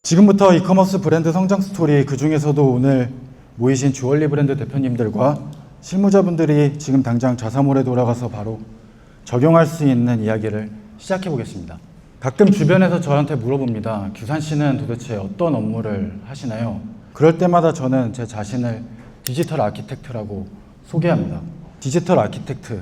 지금부터 이커머스 브랜드 성장 스토리, 그 중에서도 오늘 모이신 주얼리 브랜드 대표님들과 실무자분들이 지금 당장 자사몰에 돌아가서 바로 적용할 수 있는 이야기를 시작해 보겠습니다. 가끔 주변에서 저한테 물어봅니다. 규산 씨는 도대체 어떤 업무를 하시나요? 그럴 때마다 저는 제 자신을 디지털 아키텍트라고 소개합니다. 디지털 아키텍트,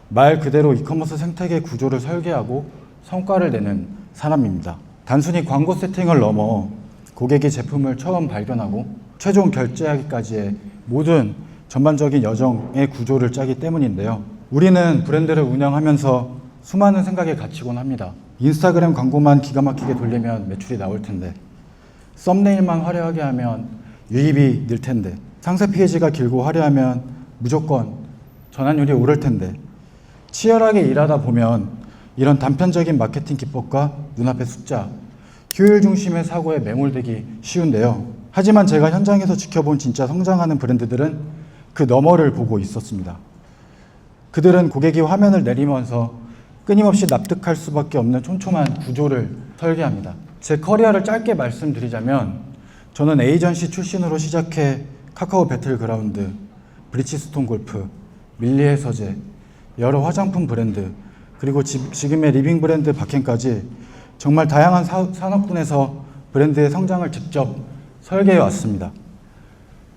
말 그대로 이커머스 생태계 구조를 설계하고 성과를 내는 사람입니다. 단순히 광고 세팅을 넘어 고객이 제품을 처음 발견하고 최종 결제하기까지의 모든 전반적인 여정의 구조를 짜기 때문인데요. 우리는 브랜드를 운영하면서 수많은 생각에 갇히곤 합니다. 인스타그램 광고만 기가 막히게 돌리면 매출이 나올 텐데, 썸네일만 화려하게 하면 유입이 늘 텐데, 상세 페이지가 길고 화려하면 무조건 전환율이 오를 텐데, 치열하게 일하다 보면 이런 단편적인 마케팅 기법과 눈앞의 숫자, 효율 중심의 사고에 매몰되기 쉬운데요. 하지만 제가 현장에서 지켜본 진짜 성장하는 브랜드들은 그 너머를 보고 있었습니다. 그들은 고객이 화면을 내리면서 끊임없이 납득할 수밖에 없는 촘촘한 구조를 설계합니다. 제 커리어를 짧게 말씀드리자면, 저는 에이전시 출신으로 시작해 카카오 배틀그라운드, 브리치스톤 골프, 밀리의 서재, 여러 화장품 브랜드, 그리고 지금의 리빙 브랜드 박행까지 정말 다양한 산업군에서 브랜드의 성장을 직접 설계해 왔습니다.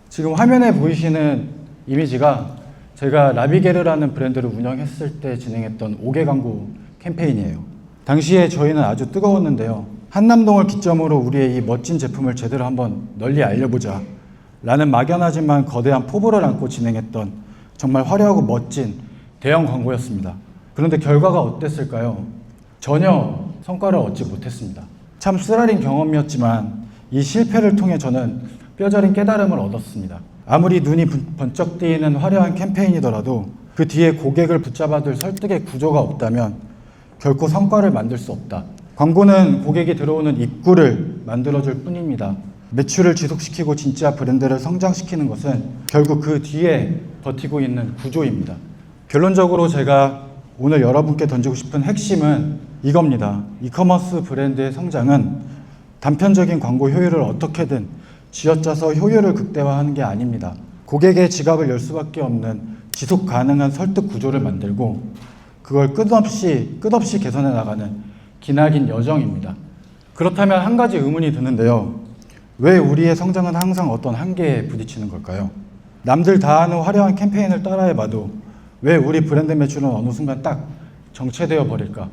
지금 화면에 보이시는 이미지가 제가 라비게르라는 브랜드를 운영했을 때 진행했던 5개 광고 캠페인이에요. 당시에 저희는 아주 뜨거웠는데요. 한남동을 기점으로 우리의 이 멋진 제품을 제대로 한번 널리 알려보자 라는 막연하지만 거대한 포부를 안고 진행했던 정말 화려하고 멋진 대형 광고였습니다. 그런데 결과가 어땠을까요? 전혀 성과를 얻지 못했습니다. 참 쓰라린 경험이었지만 이 실패를 통해 저는 뼈저린 깨달음을 얻었습니다. 아무리 눈이 번쩍 뜨이는 화려한 캠페인이더라도 그 뒤에 고객을 붙잡아둘 설득의 구조가 없다면 결코 성과를 만들 수 없다. 광고는 고객이 들어오는 입구를 만들어줄 뿐입니다. 매출을 지속시키고 진짜 브랜드를 성장시키는 것은 결국 그 뒤에 버티고 있는 구조입니다. 결론적으로 제가 오늘 여러분께 던지고 싶은 핵심은 이겁니다. 이커머스 브랜드의 성장은 단편적인 광고 효율을 어떻게든 쥐어짜서 효율을 극대화하는 게 아닙니다. 고객의 지갑을 열 수밖에 없는 지속 가능한 설득 구조를 만들고 그걸 끝없이 개선해 나가는 기나긴 여정입니다. 그렇다면 한 가지 의문이 드는데요. 왜 우리의 성장은 항상 어떤 한계에 부딪히는 걸까요? 남들 다 하는 화려한 캠페인을 따라해봐도 왜 우리 브랜드 매출은 어느 순간 딱 정체되어 버릴까?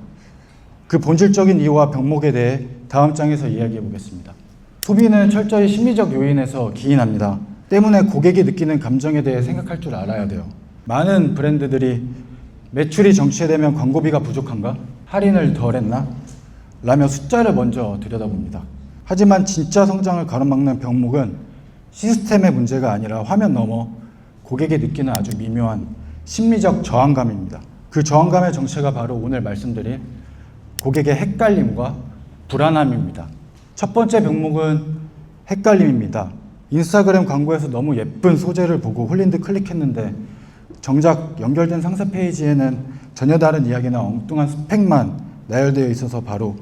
그 본질적인 이유와 병목에 대해 다음 장에서 이야기해 보겠습니다. 소비는 철저히 심리적 요인에서 기인합니다. 때문에 고객이 느끼는 감정에 대해 생각할 줄 알아야 돼요. 많은 브랜드들이 매출이 정체되면 광고비가 부족한가? 할인을 덜 했나? 라며 숫자를 먼저 들여다봅니다. 하지만 진짜 성장을 가로막는 병목은 시스템의 문제가 아니라 화면 너머 고객이 느끼는 아주 미묘한 심리적 저항감입니다. 그 저항감의 정체가 바로 오늘 말씀드린 고객의 헷갈림과 불안함입니다. 첫 번째 병목은 헷갈림입니다. 인스타그램 광고에서 너무 예쁜 소재를 보고 홀린 듯 클릭했는데 정작 연결된 상세 페이지에는 전혀 다른 이야기나 엉뚱한 스펙만 나열되어 있어서 바로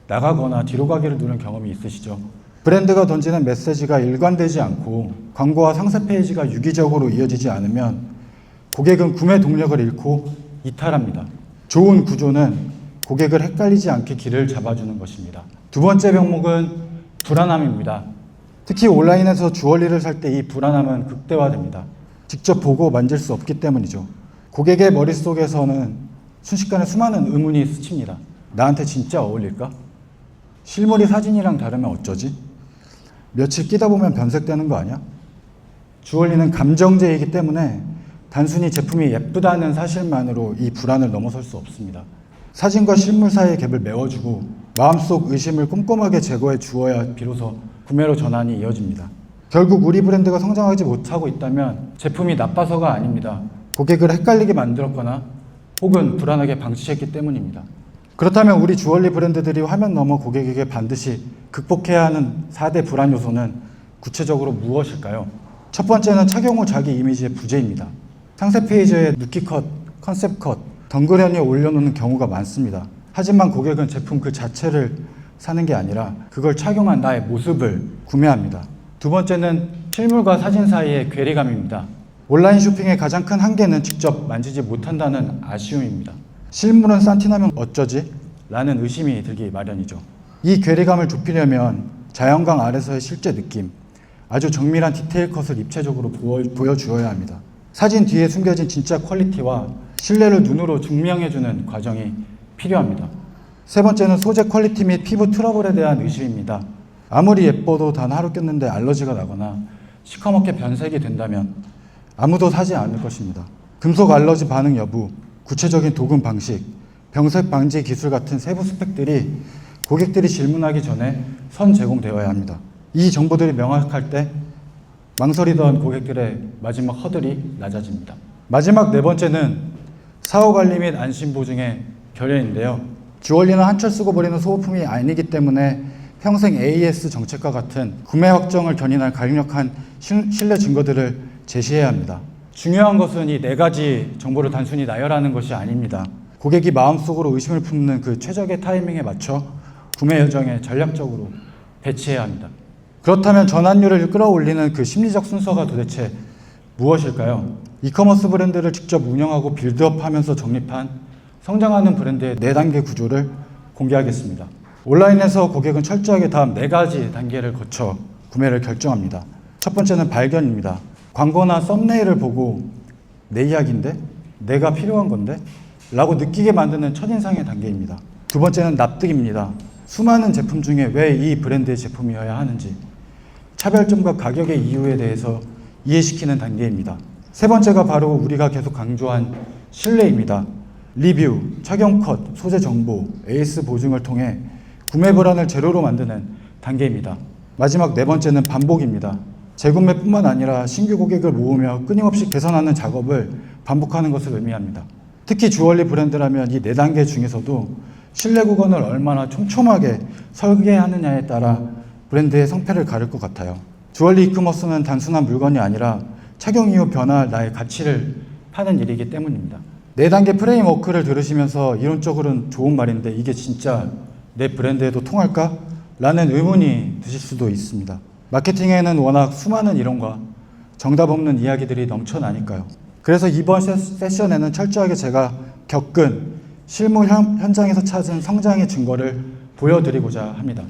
나가거나 뒤로 가기를 누른 경험이 있으시죠? 브랜드가 던지는 메시지가 일관되지 않고 광고와 상세 페이지가 유기적으로 이어지지 않으면 고객은 구매 동력을 잃고 이탈합니다. 좋은 구조는 고객을 헷갈리지 않게 길을 잡아주는 것입니다. 두 번째 병목은 불안함입니다. 특히 온라인에서 주얼리를 살 때 이 불안함은 극대화됩니다. 직접 보고 만질 수 없기 때문이죠. 고객의 머릿속에서는 순식간에 수많은 의문이 스칩니다. 나한테 진짜 어울릴까? 실물이 사진이랑 다르면 어쩌지? 며칠 끼다 보면 변색되는 거 아니야? 주얼리는 감정제이기 때문에 단순히 제품이 예쁘다는 사실만으로 이 불안을 넘어설 수 없습니다. 사진과 실물 사이의 갭을 메워주고 마음속 의심을 꼼꼼하게 제거해 주어야 비로소 구매로 전환이 이어집니다. 결국 우리 브랜드가 성장하지 못하고 있다면 제품이 나빠서가 아닙니다. 고객을 헷갈리게 만들었거나 혹은 불안하게 방치했기 때문입니다. 그렇다면 우리 주얼리 브랜드들이 화면 너머 고객에게 반드시 극복해야 하는 4대 불안 요소는 구체적으로 무엇일까요? 첫 번째는 착용 후 자기 이미지의 부재입니다. 상세 페이지에 누키컷, 컨셉컷, 덩그러니 올려놓는 경우가 많습니다. 하지만 고객은 제품 그 자체를 사는 게 아니라 그걸 착용한 나의 모습을 구매합니다. 두 번째는 실물과 사진 사이의 괴리감입니다. 온라인 쇼핑의 가장 큰 한계는 직접 만지지 못한다는 아쉬움입니다. 실물은 싼티나면 어쩌지? 라는 의심이 들기 마련이죠. 이 괴리감을 좁히려면 자연광 아래서의 실제 느낌, 아주 정밀한 디테일 컷을 입체적으로 보여주어야 합니다. 사진 뒤에 숨겨진 진짜 퀄리티와 신뢰를 눈으로 증명해주는 과정이 필요합니다. 세 번째는 소재 퀄리티 및 피부 트러블에 대한 의심입니다. 아무리 예뻐도 단 하루 꼈는데 알러지가 나거나 시커멓게 변색이 된다면 아무도 사지 않을 것입니다. 금속 알러지 반응 여부, 구체적인 도금 방식, 변색 방지 기술 같은 세부 스펙들이 고객들이 질문하기 전에 선 제공되어야 합니다. 이 정보들이 명확할 때 망설이던 고객들의 마지막 허들이 낮아집니다. 마지막 네 번째는 사후 관리 및 안심 보증의 결여인데요. 주얼리는 한 철 쓰고 버리는 소모품이 아니기 때문에 평생 AS 정책과 같은 구매 확정을 견인할 강력한 신뢰 증거들을 제시해야 합니다. 중요한 것은 이 네 가지 정보를 단순히 나열하는 것이 아닙니다. 고객이 마음속으로 의심을 품는 그 최적의 타이밍에 맞춰 구매 여정에 전략적으로 배치해야 합니다. 그렇다면 전환율을 끌어올리는 그 심리적 순서가 도대체 무엇일까요? 이커머스 브랜드를 직접 운영하고 빌드업하면서 정립한 성장하는 브랜드의 4단계 구조를 공개하겠습니다. 온라인에서 고객은 철저하게 다음 4가지 단계를 거쳐 구매를 결정합니다. 첫 번째는 발견입니다. 광고나 썸네일을 보고 내 이야기인데? 내가 필요한 건데? 라고 느끼게 만드는 첫인상의 단계입니다. 두 번째는 납득입니다. 수많은 제품 중에 왜 이 브랜드의 제품이어야 하는지, 차별점과 가격의 이유에 대해서 이해시키는 단계입니다. 세 번째가 바로 우리가 계속 강조한 신뢰입니다. 리뷰, 착용 컷, 소재 정보, AS 보증을 통해 구매 불안을 제로로 만드는 단계입니다. 마지막 네 번째는 반복입니다. 재구매뿐만 아니라 신규 고객을 모으며 끊임없이 개선하는 작업을 반복하는 것을 의미합니다. 특히 주얼리 브랜드라면 이 4단계 중에서도 신뢰 구간을 얼마나 촘촘하게 설계하느냐에 따라 브랜드의 성패를 가를 것 같아요. 주얼리 이커머스는 단순한 물건이 아니라 착용 이후 변화할 나의 가치를 파는 일이기 때문입니다. 4단계 프레임워크를 들으시면서 이론적으로는 좋은 말인데 이게 진짜 내 브랜드에도 통할까? 라는 의문이 드실 수도 있습니다. 마케팅에는 워낙 수많은 이론과 정답 없는 이야기들이 넘쳐나니까요. 그래서 이번 세션에는 철저하게 제가 겪은 실무 현장에서 찾은 성장의 증거를 보여드리고자 합니다.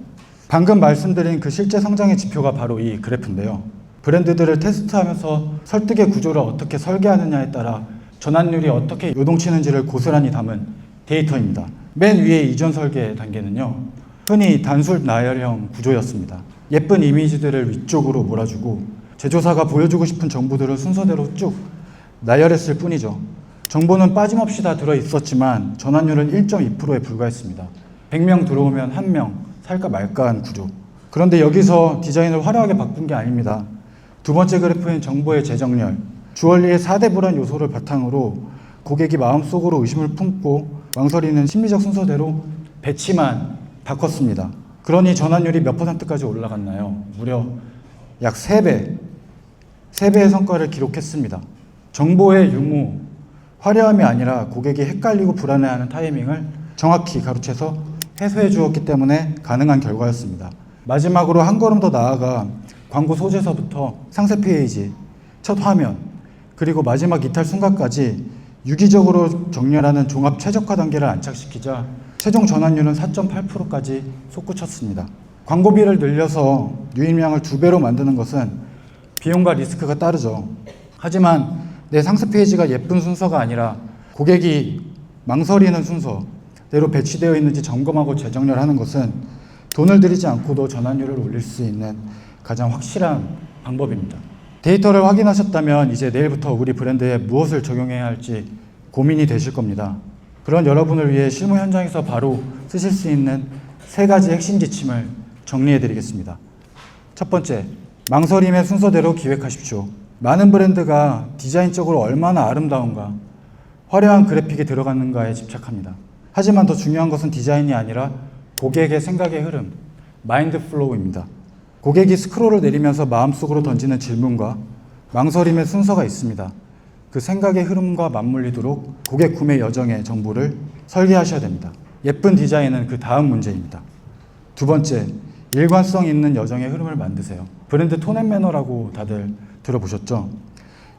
방금 말씀드린 그 실제 성장의 지표가 바로 이 그래프인데요. 브랜드들을 테스트하면서 설득의 구조를 어떻게 설계하느냐에 따라 전환율이 어떻게 요동치는지를 고스란히 담은 데이터입니다. 맨 위에 이전 설계 단계는요, 흔히 단술 나열형 구조였습니다. 예쁜 이미지들을 위쪽으로 몰아주고 제조사가 보여주고 싶은 정보들을 순서대로 쭉 나열했을 뿐이죠. 정보는 빠짐없이 다 들어있었지만 전환율은 1.2%에 불과했습니다. 100명 들어오면 1명 살까 말까한 구조. 그런데 여기서 디자인을 화려하게 바꾼 게 아닙니다. 두 번째 그래프인 정보의 재정렬, 주얼리의 4대 불안 요소를 바탕으로 고객이 마음속으로 의심을 품고 망설이는 심리적 순서대로 배치만 바꿨습니다. 그러니 전환율이 몇 %까지 올라갔나요? 무려 약 3배, 3배의 성과를 기록했습니다. 정보의 유무, 화려함이 아니라 고객이 헷갈리고 불안해하는 타이밍을 정확히 가로채서 해소해 주었기 때문에 가능한 결과였습니다. 마지막으로 한 걸음 더 나아가 광고 소재서부터 상세 페이지, 첫 화면, 그리고 마지막 이탈 순간까지 유기적으로 정렬하는 종합 최적화 단계를 안착시키자 최종 전환율은 4.8%까지 솟구쳤습니다. 광고비를 늘려서 유입량을 2배로 만드는 것은 비용과 리스크가 따르죠. 하지만 내 상세 페이지가 예쁜 순서가 아니라 고객이 망설이는 순서대로 배치되어 있는지 점검하고 재정렬하는 것은 돈을 들이지 않고도 전환율을 올릴 수 있는 가장 확실한 방법입니다. 데이터를 확인하셨다면 이제 내일부터 우리 브랜드에 무엇을 적용해야 할지 고민이 되실 겁니다. 그런 여러분을 위해 실무 현장에서 바로 쓰실 수 있는 3가지 핵심 지침을 정리해 드리겠습니다. 첫 번째, 망설임의 순서대로 기획하십시오. 많은 브랜드가 디자인적으로 얼마나 아름다운가, 화려한 그래픽이 들어가는가에 집착합니다. 하지만 더 중요한 것은 디자인이 아니라 고객의 생각의 흐름, 마인드 플로우입니다. 고객이 스크롤을 내리면서 마음속으로 던지는 질문과 망설임의 순서가 있습니다. 그 생각의 흐름과 맞물리도록 고객 구매 여정의 정보를 설계하셔야 됩니다. 예쁜 디자인은 그 다음 문제입니다. 두 번째, 일관성 있는 여정의 흐름을 만드세요. 브랜드 톤앤매너라고 다들 들어보셨죠?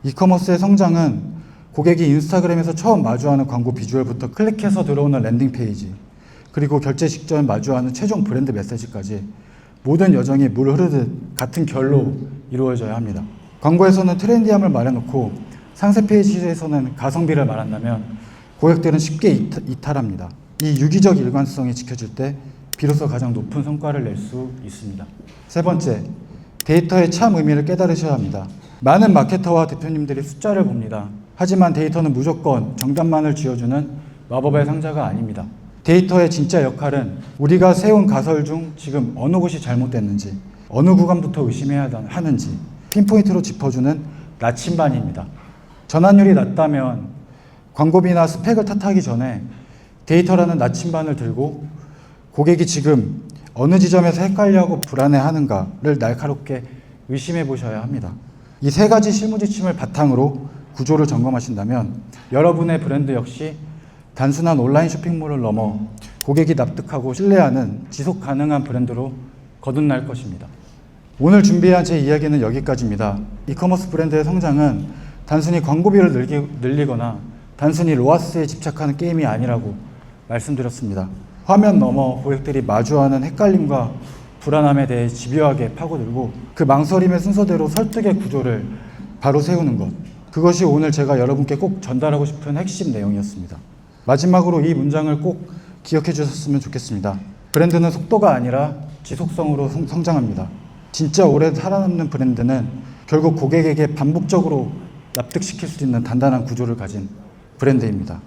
이커머스의 성장은 고객이 인스타그램에서 처음 마주하는 광고 비주얼부터 클릭해서 들어오는 랜딩 페이지, 그리고 결제 직전 마주하는 최종 브랜드 메시지까지 모든 여정이 물 흐르듯 같은 결로 이루어져야 합니다. 광고에서는 트렌디함을 말해놓고 상세 페이지에서는 가성비를 말한다면 고객들은 쉽게 이탈합니다. 이 유기적 일관성이 지켜질 때 비로소 가장 높은 성과를 낼 수 있습니다. 세 번째, 데이터의 참 의미를 깨달으셔야 합니다. 많은 마케터와 대표님들이 숫자를 봅니다. 하지만 데이터는 무조건 정답만을 쥐어주는 마법의 상자가 아닙니다. 데이터의 진짜 역할은 우리가 세운 가설 중 지금 어느 곳이 잘못됐는지, 어느 구간부터 의심해야 하는지 핀포인트로 짚어주는 나침반입니다. 전환율이 낮다면 광고비나 스펙을 탓하기 전에 데이터라는 나침반을 들고 고객이 지금 어느 지점에서 헷갈려하고 불안해하는가를 날카롭게 의심해 보셔야 합니다. 이 세 가지 실무지침을 바탕으로 구조를 점검하신다면 여러분의 브랜드 역시 단순한 온라인 쇼핑몰을 넘어 고객이 납득하고 신뢰하는 지속 가능한 브랜드로 거듭날 것입니다. 오늘 준비한 제 이야기는 여기까지입니다. 이커머스 브랜드의 성장은 단순히 광고비를 늘리거나 단순히 로아스에 집착하는 게임이 아니라고 말씀드렸습니다. 화면 너머 고객들이 마주하는 헷갈림과 불안함에 대해 집요하게 파고들고 그 망설임의 순서대로 설득의 구조를 바로 세우는 것, 그것이 오늘 제가 여러분께 꼭 전달하고 싶은 핵심 내용이었습니다. 마지막으로 이 문장을 꼭 기억해 주셨으면 좋겠습니다. 브랜드는 속도가 아니라 지속성으로 성장합니다. 진짜 오래 살아남는 브랜드는 결국 고객에게 반복적으로 납득시킬 수 있는 단단한 구조를 가진 브랜드입니다.